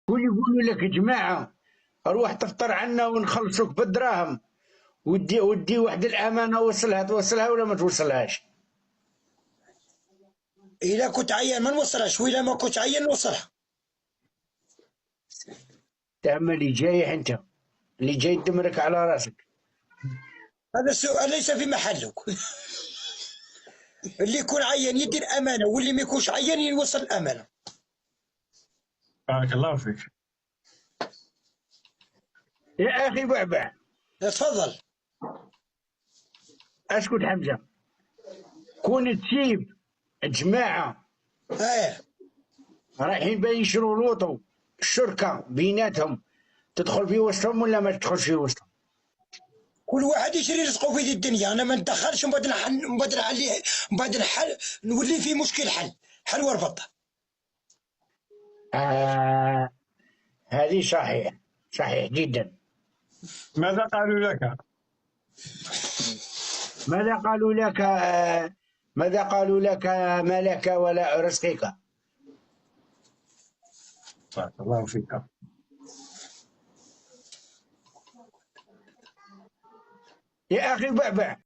يقولوا لك جماعة روح تفطر عنا ونخلصوك بالدراهم، ودي واحد الأمانة وصلها، توصلها ولا ما توصلهاش؟ إذا كنت عيان ما نوصلهاش، وإذا ما كنت عيان نوصلها. تعمل اللي جايح انت، اللي جاي يدمرك على راسك. هذا السؤال ليس في محله. اللي يكون عيان يدي الأمانة، واللي ما يكونش عيان يوصل الأمانة. بارك الله فيك. يا أخي بعبع، تفضل. اسكت حمزة. كون تسيب جماعة رايحين بين يشروا لوطو الشركة بيناتهم، تدخل في وسطهم ولا ما تدخلش في وسطهم؟ كل واحد يشري رزقه في الدنيا، انا ما ندخلش ومن بعد نحل نولي في مشكل حل وربط. هذه صحيح، صحيح جدا. ماذا قالوا لك؟ ماذا قالوا لك؟ ماذا قالوا لك؟ ما لك ولا رزقك. بارك الله فيك. يا أخي بعبع،